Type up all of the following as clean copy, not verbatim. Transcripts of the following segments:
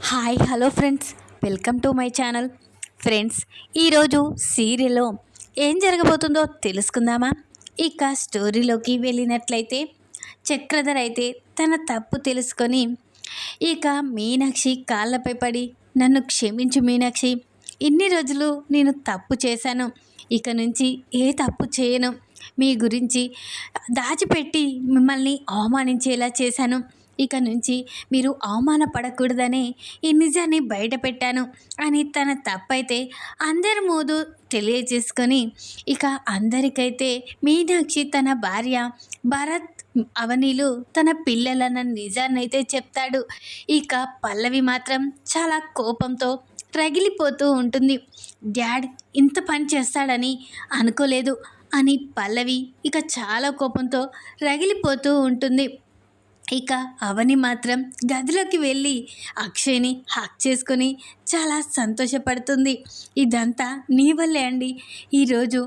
Hi hello friends, welcome to my channel. Friends, ఈరోజు సీరియల్లో ఏం జరగబోతుందో తెలుసుకుందామా? ఇక స్టోరీలోకి వెళ్ళినట్లయితే చక్రధర్ అయితే తన తప్పు తెలుసుకొని ఇక మీనాక్షి కాళ్ళపై పడి, నన్ను క్షమించు మీనాక్షి, ఇన్ని రోజులు నేను తప్పు చేశాను, ఇక నుంచి ఏ తప్పు చేయను, మీ గురించి దాచిపెట్టి మిమ్మల్ని అవమానించేలా చేశాను, ఇక నుంచి మీరు అవమానపడకూడదని ఈ నిజాన్ని బయట పెట్టాను అని తన తప్పైతే అందరి ముందు తెలియజేసుకొని ఇక అందరికైతే మీనాక్షి తన భార్య, భరత్, అవనీలు తన పిల్లలన్న నిజాన్నైతే చెప్తాడు. ఇక పల్లవి మాత్రం చాలా కోపంతో రగిలిపోతూ ఉంటుంది. డాడ్ ఇంత పని చేస్తాడని అనుకోలేదు అని పల్లవి ఇక చాలా కోపంతో రగిలిపోతూ ఉంటుంది. ఇక అవని మాత్రం గదిలోకి వెళ్ళి అక్షయ్ని హక్ చేసుకొని చాలా సంతోషపడుతుంది. ఇదంతా నీ వల్లే అండి, ఈరోజు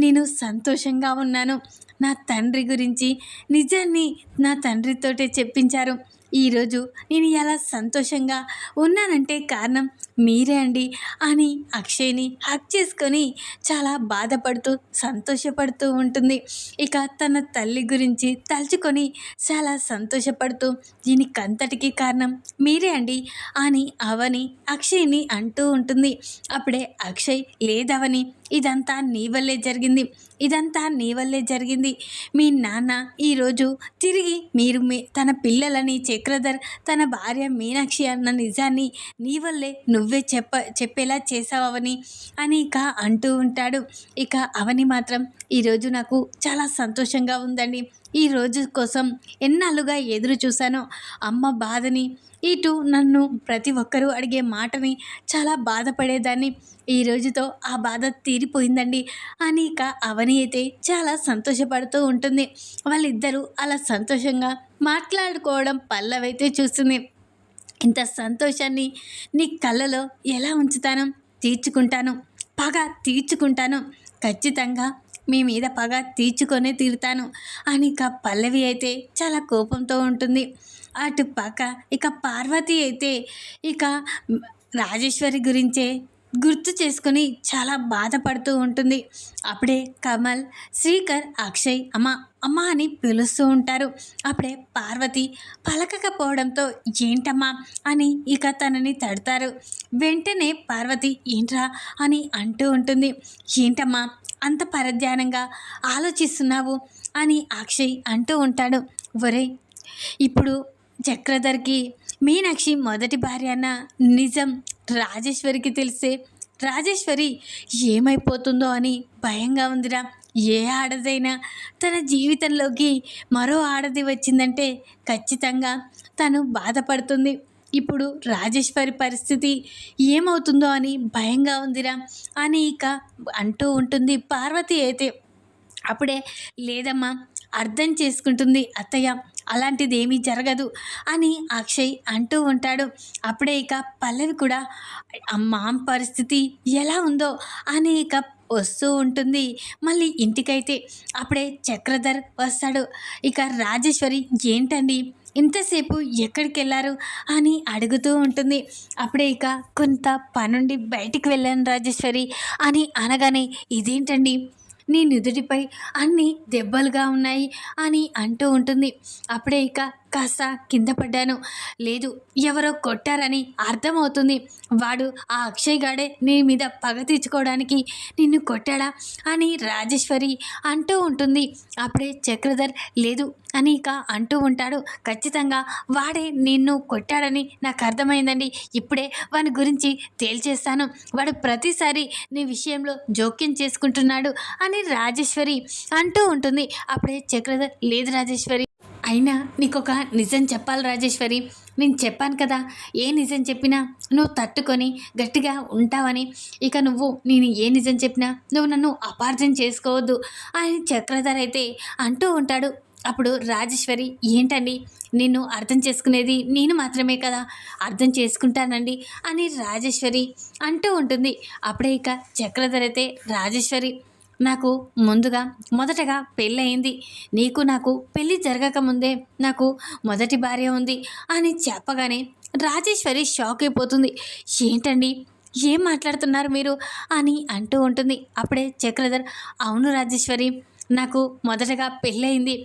నేను సంతోషంగా ఉన్నాను. నా తండ్రి గురించి నిజాన్ని నా తండ్రితోటే చెప్పించారు. ఈరోజు నేను ఎలా సంతోషంగా ఉన్నానంటే కారణం మీరే అండి అని అక్షయ్ని హక్ చేసుకొని చాలా బాధపడుతూ సంతోషపడుతూ ఉంటుంది. ఇక తన తల్లి గురించి తలుచుకొని చాలా సంతోషపడుతూ దీనికంతటికీ కారణం మీరే అండి అని అవని అక్షయ్ని అంటూ ఉంటుంది. అప్పుడే అక్షయ్, లేదవని, ఇదంతా నీ వల్లే జరిగింది, ఇదంతా నీ వల్లే జరిగింది. మీ నాన్న ఈరోజు తిరిగి తన పిల్లలని చక్రధర్, తన భార్య మీనాక్షి అన్న నిజాన్ని నీ వల్లే నువ్వే చెప్పేలా చేసావని అని ఇక అంటూ ఉంటాడు. ఇక అవని మాత్రం, ఈరోజు నాకు చాలా సంతోషంగా ఉందండి, ఈ రోజు కోసం ఎన్నాళ్ళుగా ఎదురు చూశానో, అమ్మ బాధని, ఇటు నన్ను ప్రతి ఒక్కరూ అడిగే మాటని చాలా బాధపడేదాన్ని, ఈ రోజుతో ఆ బాధ తీరిపోయిందండి అని ఇక అవని అయితే చాలా సంతోషపడుతూ ఉంటుంది. వాళ్ళిద్దరూ అలా సంతోషంగా మాట్లాడుకోవడం పల్లవైతే చూస్తుంది. ఇంత సంతోషాన్ని నీ కళ్ళలో ఎలా ఉంచుతాను? తీర్చుకుంటాను, పగ తీర్చుకుంటాను, ఖచ్చితంగా మీ మీద పగ తీర్చుకొనే తీరుతాను అని ఇక పల్లవి అయితే చాలా కోపంతో ఉంటుంది. అటు పక్క ఇక పార్వతి అయితే ఇక రాజేశ్వరి గురించే గుర్తు చేసుకొని చాలా బాధపడుతూ ఉంటుంది. అప్పుడే కమల్, శ్రీకర్, అక్షయ్ అమ్మ అమ్మ అని పిలుస్తూ ఉంటారు. అప్పుడే పార్వతి పలకకపోవడంతో ఏంటమ్మా అని ఇక తనని తడతారు. వెంటనే పార్వతి ఏంట్రా అని అంటూ ఉంటుంది. ఏంటమ్మా అంత పరధ్యానంగా ఆలోచిస్తున్నావు అని అక్షయ్ అంటూ ఉంటాడు. ఒరేయ్, ఇప్పుడు చక్రధర్కి మీనాక్షి మొదటి భార్య అన్న నిజం రాజేశ్వరికి తెలిసే రాజేశ్వరి ఏమైపోతుందో అని భయంగా ఉందిరా. ఏ ఆడదైనా తన జీవితంలోకి మరో ఆడది వచ్చిందంటే ఖచ్చితంగా తను బాధపడుతుంది. ఇప్పుడు రాజేశ్వరి పరిస్థితి ఏమవుతుందో అని భయంగా ఉందిరా అని ఇక అంటూ ఉంటుంది పార్వతి అయితే. అప్పుడే లేదమ్మా, అర్థం చేసుకుంటుంది అత్తయ్య, అలాంటిది ఏమీ జరగదు అని అక్షయ్ అంటూ ఉంటాడు. అప్పుడే ఇక పల్లవి కూడా అమ్మ పరిస్థితి ఎలా ఉందో అని ఇక వస్తూ ఉంటుంది. మళ్ళీ ఇంటికైతే అప్పుడే చక్రధర్ వస్తాడు. ఇక రాజేశ్వరి ఏంటండి ఇంతసేపు ఎక్కడికి వెళ్ళారు అని అడుగుతూ ఉంటుంది. అప్పుడే ఇక కొంత పనుండి బయటికి వెళ్ళాను రాజేశ్వరి అని అనగానే, ఇదేంటండి నీ నుదుటిపై అన్ని దెబ్బలుగా ఉన్నాయి అని అంటూ ఉంటుంది. అప్పుడే ఇక కాస్త కింద పడ్డాను, లేదు ఎవరో కొట్టారని అర్థమవుతుంది, వాడు ఆ అక్షయ్ గాడే నీ మీద పగ తీర్చుకోవడానికి నిన్ను కొట్టాడా అని రాజేశ్వరి అంటూ ఉంటుంది. అప్పుడే చక్రధర్ లేదు అని ఇక అంటూ ఉంటాడు. ఖచ్చితంగా వాడే నిన్ను కొట్టాడని నాకు అర్థమైందండి, ఇప్పుడే వాని గురించి తేల్చేస్తాను, వాడు ప్రతిసారి నీ విషయంలో జోక్యం చేసుకుంటున్నాడు అని రాజేశ్వరి అంటూ ఉంటుంది. అప్పుడే చక్రధర్, లేదు రాజేశ్వరి, అయినా నీకొక నిజం చెప్పాలి రాజేశ్వరి, నేను చెప్పాను కదా ఏ నిజం చెప్పినా నువ్వు తట్టుకొని గట్టిగా ఉంటావని, ఇక నేను ఏ నిజం చెప్పినా నువ్వు నన్ను అపార్థం చేసుకోవద్దు అని చక్రధర్ అయితే అంటూ ఉంటాడు. అప్పుడు రాజేశ్వరి, ఏంటండి నిన్ను అర్థం చేసుకునేది నేను మాత్రమే కదా, అర్థం చేసుకుంటానండి అని రాజేశ్వరి అంటూ ఉంటుంది. అప్పుడే ఇక చక్రధర్ అయితే, రాజేశ్వరి నాకు మొదటగా పెళ్ళయింది, నీకు నాకు పెళ్ళి జరగకముందే నాకు మొదటి భార్య ఉంది అని చెప్పగానే రాజేశ్వరి షాక్ అయిపోతుంది. ఏంటండి, ఏం మాట్లాడుతున్నారు మీరు అని అంటూ ఉంటుంది. అప్పుడే చక్రధర్, అవును రాజేశ్వరి, నాకు మొదటగా పెళ్ళయింది.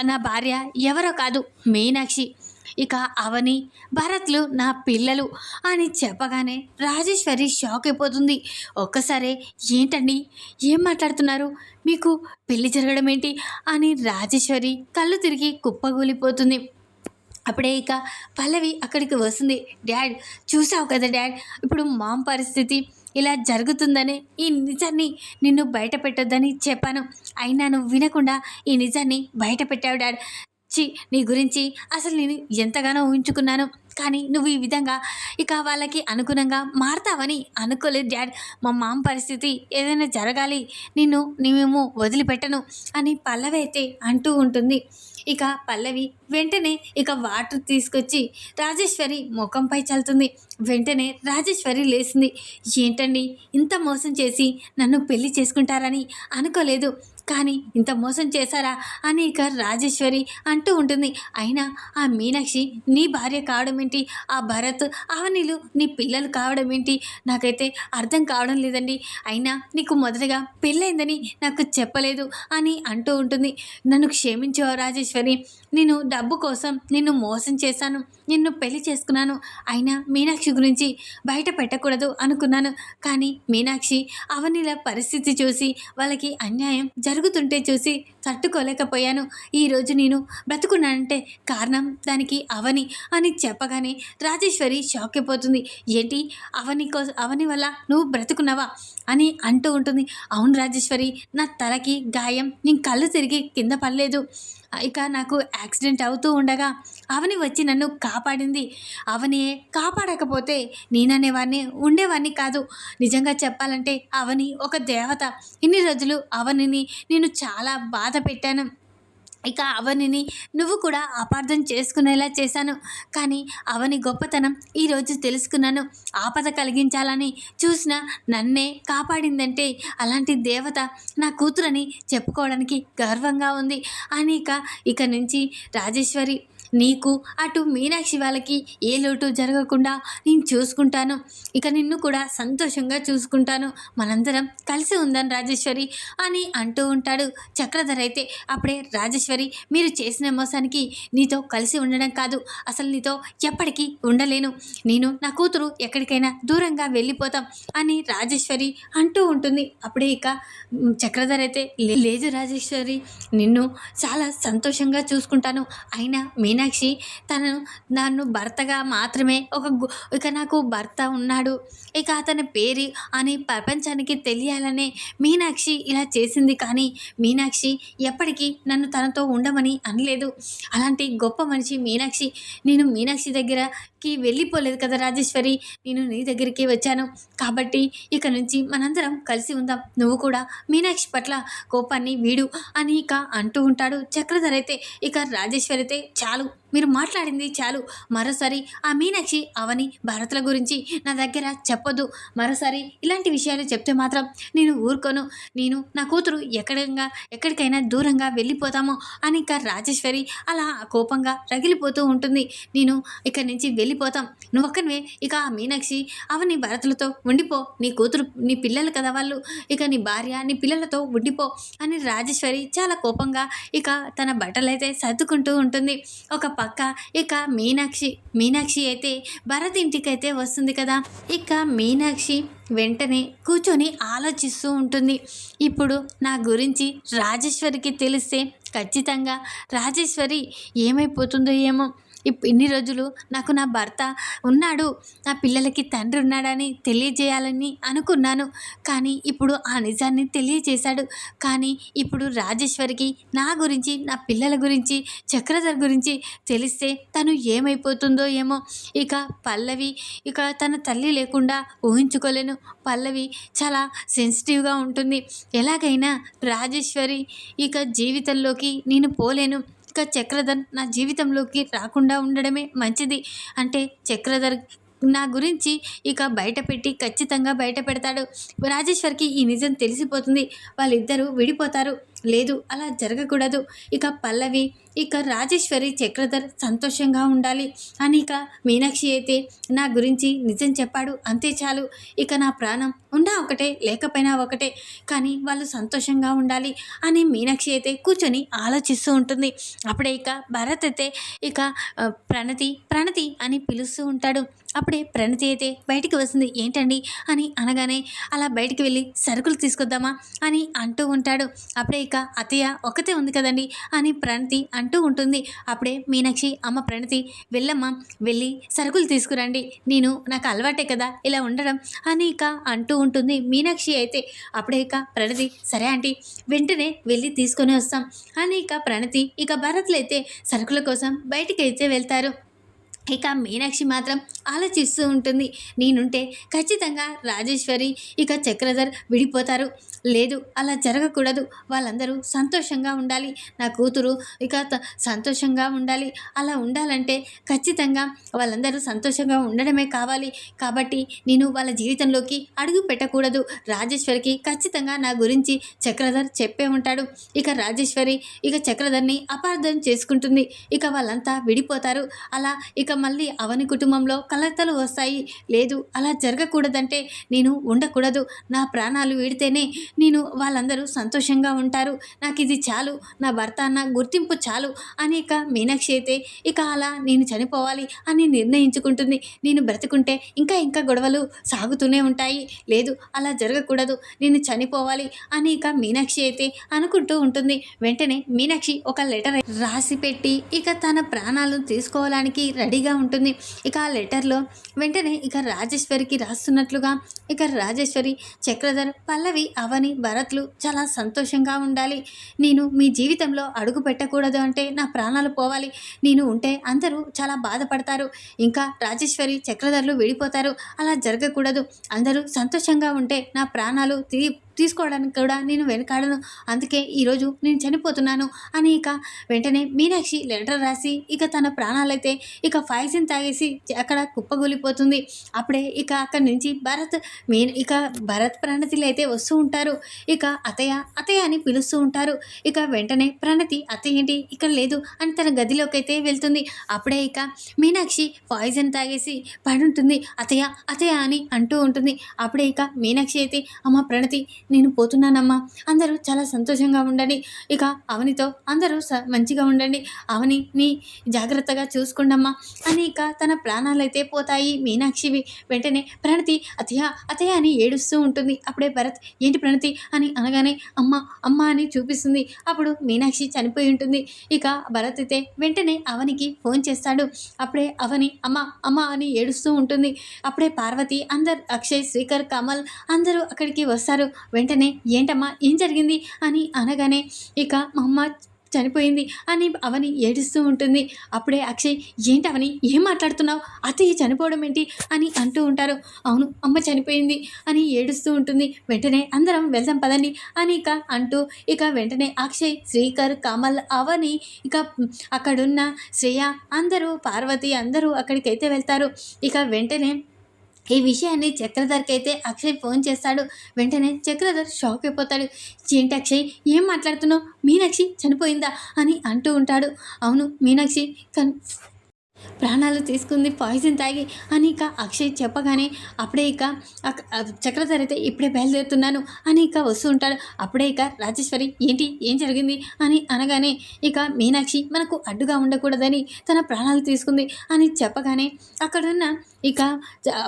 నా భార్య ఎవరో కాదు, మీనాక్షి. ఇక అవని, భరత్లు నా పిల్లలు అని చెప్పగానే రాజేశ్వరి షాక్ అయిపోతుంది. ఒక్కసారే, ఏంటండి, ఏం మాట్లాడుతున్నారు, మీకు పెళ్లి జరగడం ఏంటి అని రాజేశ్వరి కళ్ళు తిరిగి కుప్పగూలిపోతుంది. అప్పుడే ఇక పల్లవి అక్కడికి వస్తుంది. డాడ్, చూసావు కదా డాడ్, ఇప్పుడు మామ్ పరిస్థితి ఇలా జరుగుతుందని ఈ నిజాన్ని నిన్ను బయట పెట్టొద్దని చెప్పాను, అయినా నువ్వు వినకుండా ఈ నిజాన్ని బయట పెట్టావు డాడ్. నీ గురించి అసలు నేను ఎంతగానో ఊహించుకున్నాను, కానీ నువ్వు ఈ విధంగా ఇక వాళ్ళకి అనుగుణంగా మారతావని అనుకోలేదు డాడ్. మా మామ పరిస్థితి ఏదైనా జరగాలి, మేము వదిలిపెట్టను అని పల్లవి అయితే అంటూ ఉంటుంది. ఇక పల్లవి వెంటనే ఇక వాటర్ తీసుకొచ్చి రాజేశ్వరి ముఖంపై చల్లుతుంది. వెంటనే రాజేశ్వరి లేచింది. ఏంటండి, ఇంత మోసం చేసి నన్ను పెళ్లి చేసుకుంటారని అనుకోలేదు, కానీ ఇంత మోసం చేశారా అని ఇక రాజేశ్వరి అంటూ ఉంటుంది. అయినా ఆ మీనాక్షి నీ భార్య కావడం ఏంటి, ఆ భరత్ అవనిలు నీ పిల్లలు కావడం ఏంటి, నాకైతే అర్థం కావడం లేదండి. అయినా నీకు మొదటగా పెళ్ళైందని నాకు చెప్పలేదు అని అంటూ ఉంటుంది. నన్ను క్షమించు రాజేశ్వరి, నేను డబ్బు కోసం నిన్ను మోసం చేశాను, నిన్ను పెళ్లి చేసుకున్నాను, అయినా మీనాక్షి గురించి బయట పెట్టకూడదు అనుకున్నాను. కానీ మీనాక్షి అవనిల పరిస్థితి చూసి, వాళ్ళకి అన్యాయం జరుగుతుంటే చూసి తట్టుకోలేకపోయాను. ఈరోజు నేను బ్రతుకున్నానంటే కారణం దానికి అవని అని చెప్పగానే రాజేశ్వరి షాక్ అయిపోతుంది. ఏంటి, అవని వల్ల నువ్వు బ్రతుకున్నావా అని అంటూ ఉంటుంది. అవును రాజేశ్వరి, నా తలకి గాయం, నేను కళ్ళు తిరిగి కింద పడలేదు. ఇక నాకు యాక్సిడెంట్ అవుతూ ఉండగా అవని వచ్చి నన్ను కాపాడింది. అవని కాపాడకపోతే నేననేవాడిని ఉండేవాడిని కాదు. నిజంగా చెప్పాలంటే అవని ఒక దేవత. ఇన్ని రోజులు అవనిని నేను చాలా బాధ పెట్టాను. ఇక అవనిని నువ్వు కూడా అపార్థం చేసుకునేలా చేశాను. కానీ అవని గొప్పతనం ఈరోజు తెలుసుకున్నాను. ఆపద కలిగించాలని చూసిన నన్నే కాపాడిందంటే అలాంటి దేవత నా కూతురని చెప్పుకోవడానికి గర్వంగా ఉంది అని ఇక నుంచి రాజేశ్వరి, నీకు అటు మీనాక్షి వాళ్ళకి ఏ లోటు జరగకుండా నేను చూసుకుంటాను. ఇక నిన్ను కూడా సంతోషంగా చూసుకుంటాను. మనందరం కలిసి ఉందాం రాజేశ్వరి అని అంటూ ఉంటాడు చక్రధర్. అయితే అప్పుడే రాజేశ్వరి, మీరు చేసిన మోసానికి నీతో కలిసి ఉండడం కాదు, అసలు నీతో ఎప్పటికీ ఉండలేను, నేను నా కూతురు ఎక్కడికైనా దూరంగా వెళ్ళిపోతాం అని రాజేశ్వరి అంటూ ఉంటుంది. అప్పుడే ఇక చక్రధర్ అయితే, లేదు రాజేశ్వరి, నిన్ను చాలా సంతోషంగా చూసుకుంటాను, అయినా మీనాక్షి నన్ను భర్తగా మాత్రమే ఇక నాకు భర్త ఉన్నాడు, ఇక అతని పేరు అని ప్రపంచానికి తెలియాలనే మీనాక్షి ఇలా చేసింది. కానీ మీనాక్షి ఎప్పటికీ నన్ను తనతో ఉండమని అనలేదు. అలాంటి గొప్ప మనిషి మీనాక్షి. నేను మీనాక్షి దగ్గరకి వెళ్ళిపోలేదు కదా రాజేశ్వరి, నేను నీ దగ్గరికి వచ్చాను. కాబట్టి ఇక నుంచి మనందరం కలిసి ఉందాం, నువ్వు కూడా మీనాక్షి పట్ల కోపాన్ని వీడు అని అంటూ ఉంటాడు చక్రధర్. అయితే ఇక రాజేశ్వరి అయితే, చాలు, మీరు మాట్లాడింది చాలు, మరోసారి ఆ మీనాక్షి అవని భరతుల గురించి నా దగ్గర చెప్పొద్దు. మరోసారి ఇలాంటి విషయాలు చెప్తే మాత్రం నేను ఊరుకోను. నేను నా కూతురు ఎక్కడికైనా దూరంగా వెళ్ళిపోతాము అని రాజేశ్వరి అలా కోపంగా రగిలిపోతూ ఉంటుంది. నేను ఇక్కడి నుంచి వెళ్ళిపోతాం, నువ్వు ఒక్కనివే ఇక ఆ మీనాక్షి అవని భరతులతో ఉండిపో, నీ కూతురు నీ పిల్లలు కదా వాళ్ళు, ఇక నీ భార్య నీ పిల్లలతో ఉండిపో అని రాజేశ్వరి చాలా కోపంగా ఇక తన బట్టలైతే సర్దుకుంటూ ఉంటుంది. ఒక పక్క ఇక మీనాక్షి అయితే భరత్ ఇంటికైతే వస్తుంది కదా. ఇక మీనాక్షి వెంటనే కూర్చొని ఆలోచిస్తూ ఉంటుంది. ఇప్పుడు నా గురించి రాజేశ్వరికి తెలిస్తే ఖచ్చితంగా రాజేశ్వరి ఏమైపోతుందో ఏమో. ఇన్ని రోజులు నాకు నా భర్త ఉన్నాడు, నా పిల్లలకి తండ్రి ఉన్నాడని తెలియజేయాలని అనుకున్నాను, కానీ ఇప్పుడు ఆ నిజాన్ని తెలియజేశాడు. కానీ ఇప్పుడు రాజేశ్వరికి నా గురించి, నా పిల్లల గురించి, చక్రధర్ గురించి తెలిస్తే తను ఏమైపోతుందో ఏమో. ఇక పల్లవి తన తల్లి లేకుండా ఊహించుకోలేను. పల్లవి చాలా సెన్సిటివ్గా ఉంటుంది. ఎలాగైనా రాజేశ్వరి జీవితంలోకి నేను పోలేను. ఇక చక్రధర్ నా జీవితంలోకి రాకుండా ఉండడమే మంచిది. అంటే చక్రధర్ నా గురించి బయటపెట్టి ఖచ్చితంగా బయట పెడతాడు. రాజేశ్వర్కి ఈ నిజం తెలిసిపోతుంది, వాళ్ళిద్దరూ విడిపోతారు. లేదు, అలా జరగకూడదు. ఇక పల్లవి ఇక రాజేశ్వరి చక్రధర్ సంతోషంగా ఉండాలి అని ఇక మీనాక్షి అయితే నా గురించి నిజం చెప్పాడు అంతే చాలు, ఇక నా ప్రాణం ఉన్నా ఒకటే లేకపోయినా ఒకటే, కానీ వాళ్ళు సంతోషంగా ఉండాలి అని మీనాక్షి అయితే కూర్చొని ఆలోచిస్తూ ఉంటుంది. అప్పుడే ఇక భరత్ అయితే ఇక ప్రణతి ప్రణతి అని పిలుస్తూ ఉంటాడు. అప్పుడే ప్రణతి అయితే బయటికి వస్తుంది. ఏంటండి అని అనగానే అలా బయటికి వెళ్ళి సరుకులు తీసుకొద్దామా అని అంటూ ఉంటాడు. అప్పుడే ఇక అత్తయ్య ఒకతే ఉంది కదండి అని ప్రణతి అంటూ ఉంటుంది. అప్పుడే మీనాక్షి అమ్మ ప్రణతి వెళ్ళమ్మా, వెళ్ళి సరుకులు తీసుకురండి, నాకు అలవాటే కదా ఇలా ఉండడం అని ఇక అంటూ ఉంటుంది మీనాక్షి అయితే. అప్పుడే ఇక ప్రణతి సరే ఆంటీ వెంటనే వెళ్ళి తీసుకొని వస్తాం అని ఇక ప్రణతి ఇక భరత్లు అయితే సరుకుల కోసం బయటికి అయితే వెళ్తారు. ఇక మీనాక్షి మాత్రం ఆలోచిస్తూ ఉంటుంది. నేనుంటే ఖచ్చితంగా రాజేశ్వరి ఇక చక్రధర్ విడిపోతారు, లేదు అలా జరగకూడదు, వాళ్ళందరూ సంతోషంగా ఉండాలి, నా కూతురు ఇక సంతోషంగా ఉండాలి, అలా ఉండాలంటే ఖచ్చితంగా వాళ్ళందరూ సంతోషంగా ఉండడమే కావాలి, కాబట్టి నేను వాళ్ళ జీవితంలోకి అడుగు పెట్టకూడదు. రాజేశ్వరికి ఖచ్చితంగా నా గురించి చక్రధర్ చెప్పే ఉంటాడు, ఇక రాజేశ్వరి ఇక చక్రధర్ని అపార్థం చేసుకుంటుంది, ఇక వాళ్ళంతా విడిపోతారు, అలా ఇక మళ్ళీ అవని కుటుంబంలో కలతలు వస్తాయి, లేదు అలా జరగకూడదంటే నేను ఉండకూడదు, నా ప్రాణాలు వీడితేనే వాళ్ళందరూ సంతోషంగా ఉంటారు, నాకు ఇది చాలు, నా భర్త అన్న గుర్తింపు చాలు అని ఇక మీనాక్షి అయితే ఇక అలా నేను చనిపోవాలి అని నిర్ణయించుకుంటుంది. నేను బ్రతుకుంటే ఇంకా ఇంకా గొడవలు సాగుతూనే ఉంటాయి, లేదు అలా జరగకూడదు, నేను చనిపోవాలి అని ఇక మీనాక్షి అయితే అనుకుంటూ ఉంటుంది. వెంటనే మీనాక్షి ఒక లెటర్ రాసి పెట్టి ఇక తన ప్రాణాలను తీసుకోవడానికి రెడీగా ఉంటుంది. ఇక ఆ లెటర్లో వెంటనే ఇక రాజేశ్వరికి రాస్తున్నట్లుగా ఇక రాజేశ్వరి చక్రధర్ పల్లవి అవని భరత్లు చాలా సంతోషంగా ఉండాలి, నేను మీ జీవితంలో అడుగు పెట్టకూడదు అంటే నా ప్రాణాలు పోవాలి, నేను ఉంటే అందరూ చాలా బాధపడతారు, ఇంకా రాజేశ్వరి చక్రధర్లు విడిపోతారు, అలా జరగకూడదు, అందరూ సంతోషంగా ఉంటే నా ప్రాణాలు తీసుకోవడానికి కూడా నేను వెనకాడను, అందుకే ఈరోజు నేను చనిపోతున్నాను అని ఇక వెంటనే మీనాక్షి లెటర్ రాసి ఇక తన ప్రాణాలైతే ఇక పాయసం తాగేసి అక్కడ కుప్పగూలిపోతుంది. అప్పుడే ఇక అక్కడి నుంచి ఇక భరత్ ప్రణతిలు అయితే వస్తూ ఉంటారు. ఇక అత్తయ్య అత్తయ్య అని పిలుస్తూ ఉంటారు. ఇక వెంటనే ప్రణతి అత్తయ్య ఏంటి ఇక్కడ లేదు అని తన గదిలోకి అయితే వెళ్తుంది. అప్పుడే ఇక మీనాక్షి పాయిజన్ తాగేసి పడుంటుంది. అత్తయ్య అత్తయ్య అని అంటూ ఉంటుంది. అప్పుడే ఇక మీనాక్షి అయితే అమ్మ ప్రణతి నేను పోతున్నానమ్మా, అందరూ చాలా సంతోషంగా ఉండండి, ఇక అవనితో అందరూ మంచిగా ఉండండి, అవనిని జాగ్రత్తగా చూసుకోండమ్మా అని ఇక తన ప్రాణాలైతే పోతాయి మీనాక్షివి. వెంటనే ప్రణతి అత్తయ్య అత్తయ్య అని ఏడుస్తూ ఉంటుంది. అప్పుడే భరత్ ఏంటి ప్రణతి అని అనగానే అమ్మ అమ్మ అని చూపిస్తుంది. అప్పుడు మీనాక్షి చనిపోయి ఉంటుంది. ఇక భరత్ అయితే వెంటనే అవనికి ఫోన్ చేస్తాడు. అప్పుడే అవని అమ్మ అమ్మ అని ఏడుస్తూ ఉంటుంది. అప్పుడే పార్వతి అందరు అక్షయ్ శ్రీకర్ కమల్ అందరూ అక్కడికి వస్తారు. వెంటనే ఏంటమ్మా ఏం జరిగింది అని అనగానే ఇక మా అమ్మ చనిపోయింది అని అవని ఏడుస్తూ ఉంటుంది. అప్పుడే అక్షయ్ ఏంటి అవని ఏం మాట్లాడుతున్నావు, అత్తయ్య చనిపోవడం ఏంటి అని అంటూ ఉంటారు. అవును అమ్మ చనిపోయింది అని ఏడుస్తూ ఉంటుంది. వెంటనే అందరం వెళ్దాం పదండి అని ఇక అంటూ ఇక వెంటనే అక్షయ్ శ్రీకర్ కమల్ అవని ఇక అక్కడున్న శ్రేయ అందరూ పార్వతి అందరూ అక్కడికైతే వెళ్తారు. ఇక వెంటనే ఈ విషయాన్ని చక్రధర్కి అయితే అక్షయ్ ఫోన్ చేస్తాడు. వెంటనే చక్రధర్ షాక్ అయిపోతాడు. ఏంటి అక్షయ్ ఏం మాట్లాడుతున్నావు, మీనాక్షి చనిపోయిందా అని అంటూ ఉంటాడు. అవును మీనాక్షి ప్రాణాలు తీసుకుంది పాయిజన్ తాగి అని ఇక అక్షయ్ చెప్పగానే అప్పుడే ఇక చక్రధర్ అయితే ఇప్పుడే బయలుదేరుతున్నాను అని ఇక వస్తూ ఉంటాడు. అప్పుడే ఇక రాజేశ్వరి ఏంటి ఏం జరిగింది అని అనగానే ఇక మీనాక్షి మనకు అడ్డుగా ఉండకూడదని తన ప్రాణాలు తీసుకుంది అని చెప్పగానే అక్కడున్న ఇక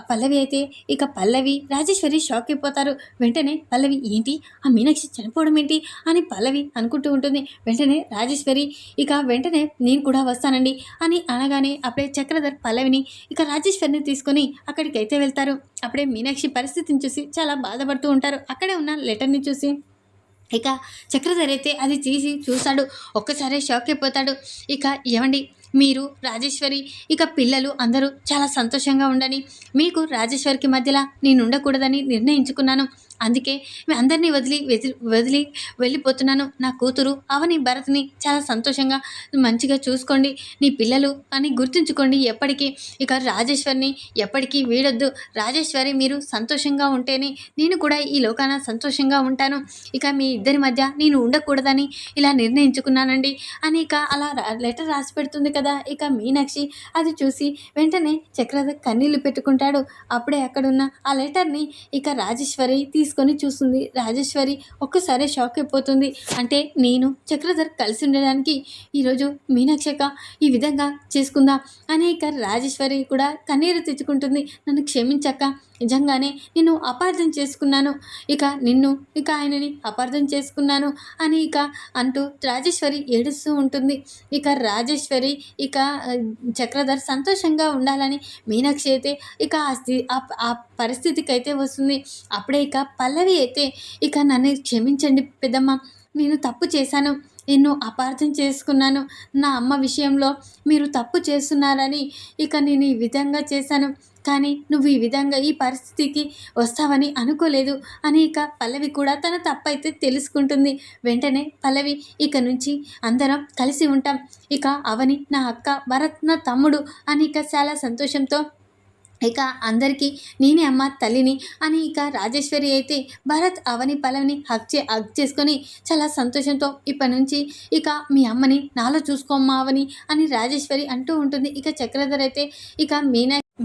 పల్లవి అయితే ఇక పల్లవి రాజేశ్వరి షాక్ అయిపోతారు. వెంటనే పల్లవి ఏంటి ఆ మీనాక్షి చనిపోవడం ఏంటి అని పల్లవి అనుకుంటూ ఉంటుంది. వెంటనే రాజేశ్వరి ఇక వెంటనే నేను కూడా వస్తానండి అని అనగానే అప్పుడే చక్రధర్ పల్లవిని ఇక రాజేశ్వరిని తీసుకొని అక్కడికి అయితే వెళ్తారు. అప్పుడే మీనాక్షి పరిస్థితిని చూసి చాలా బాధపడుతూ ఉంటారు. అక్కడే ఉన్న లెటర్ని చూసి ఇక చక్రధర్ అయితే అది తీసి చూశాడు. ఒక్కసారే షాక్ అయిపోతాడు. ఇక ఏమండి మీరు రాజేశ్వరి ఇక పిల్లలు అందరూ చాలా సంతోషంగా ఉండని, మీకు రాజేశ్వరికి మధ్యలో నేను ఉండకూడదని నిర్ణయించుకున్నాను, అందుకే మీ అందరినీ వదిలి వెళ్ళిపోతున్నాను. నా కూతురు అవని, భరత్‌ని చాలా సంతోషంగా, మంచిగా చూసుకోండి. నీ పిల్లలు అని గుర్తుంచుకోండి ఎప్పటికీ. ఇక రాజేశ్వరిని ఎప్పటికీ వీడొద్దు. రాజేశ్వరి మీరు సంతోషంగా ఉంటేనే నేను కూడా ఈ లోకాన సంతోషంగా ఉంటాను. ఇక మీ ఇద్దరి మధ్య నేను ఉండకూడదని ఇలా నిర్ణయించుకున్నానండి అని ఇక అలా లెటర్ రాసి పెడుతుంది కదా. ఇక మీనాక్షి అది చూసి వెంటనే చక్రధర్ కన్నీళ్లు పెట్టుకుంటాడు. అప్పుడే అక్కడున్న ఆ లెటర్‌ని ఇక రాజేశ్వరి తీసుకొని చూస్తుంది. రాజేశ్వరి ఒక్కసారే షాక్ అయిపోతుంది. అంటే నేను చక్రధర్ కలిసి ఉండడానికి ఈరోజు మీనాక్షి అక్క ఈ విధంగా చేసుకుందా అని ఇక రాజేశ్వరి కూడా కన్నీరు తెచ్చుకుంటుంది. నన్ను క్షమించక్క, నిజంగానే నిన్ను అపార్థం చేసుకున్నాను. ఇక ఆయనని అపార్థం చేసుకున్నాను అని ఇక అంటూ రాజేశ్వరి ఏడుస్తూ ఉంటుంది. ఇక రాజేశ్వరి ఇక చక్రధర్ సంతోషంగా ఉండాలని మీనాక్షి అయితే ఇక ఆ పరిస్థితికి అయితే వస్తుంది. అప్పుడే ఇక పల్లవి అయితే ఇక నన్ను క్షమించండి పెద్దమ్మ, నేను తప్పు చేశాను, నిన్ను అపార్థం చేసుకున్నాను. నా అమ్మ విషయంలో మీరు తప్పు చేస్తున్నారని ఇక నేను ఈ విధంగా చేశాను. కానీ నువ్వు ఈ విధంగా ఈ పరిస్థితికి వస్తావని అనుకోలేదు అని ఇక పల్లవి కూడా తన తప్పైతే తెలుసుకుంటుంది. వెంటనే పల్లవి ఇక నుంచి అందరం కలిసి ఉంటాం. ఇక అవని నా అక్క, భరత్ నా తమ్ముడు అని ఇక చాలా సంతోషంతో ఇక అందరికీ నేనే అమ్మ తల్లిని అని ఇక రాజేశ్వరి అయితే భరత్, అవని, పల్లవిని హగ్ చేసుకొని చాలా సంతోషంతో ఇప్పటి నుంచి ఇక మీ అమ్మని నాలో చూసుకోమ్మా అవని అని రాజేశ్వరి అంటూ ఉంటుంది. ఇక చక్రధర్ అయితే ఇక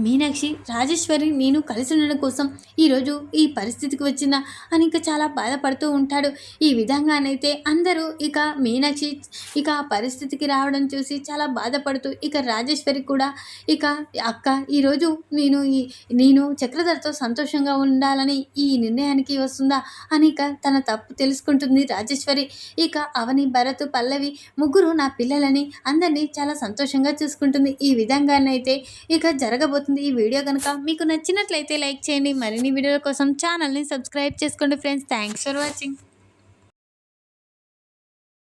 మీనాక్షి రాజేశ్వరి నేను కలిసి ఉండడం కోసం ఈరోజు ఈ పరిస్థితికి వచ్చిందా అని ఇంకా చాలా బాధపడుతూ ఉంటాడు. ఈ విధంగానైతే అందరూ ఇక మీనాక్షి ఇక ఆ పరిస్థితికి రావడం చూసి చాలా బాధపడుతూ ఇక రాజేశ్వరి కూడా ఇక అక్క ఈరోజు నేను చక్రధర్తో సంతోషంగా ఉండాలని ఈ నిర్ణయానికి వస్తుందా అని ఇక తన తప్పు తెలుసుకుంటుంది రాజేశ్వరి. ఇక అవని, భరత్, పల్లవి ముగ్గురు నా పిల్లలని అందరినీ చాలా సంతోషంగా చూసుకుంటుంది. ఈ విధంగానైతే ఇక జరగబోతుంది. ఈ వీడియో కనుక మీకు నచ్చినట్లయితే లైక్ చేయండి. మరిన్ని వీడియోల కోసం ఛానల్ని సబ్స్క్రైబ్ చేసుకోండి ఫ్రెండ్స్. Thanks for watching.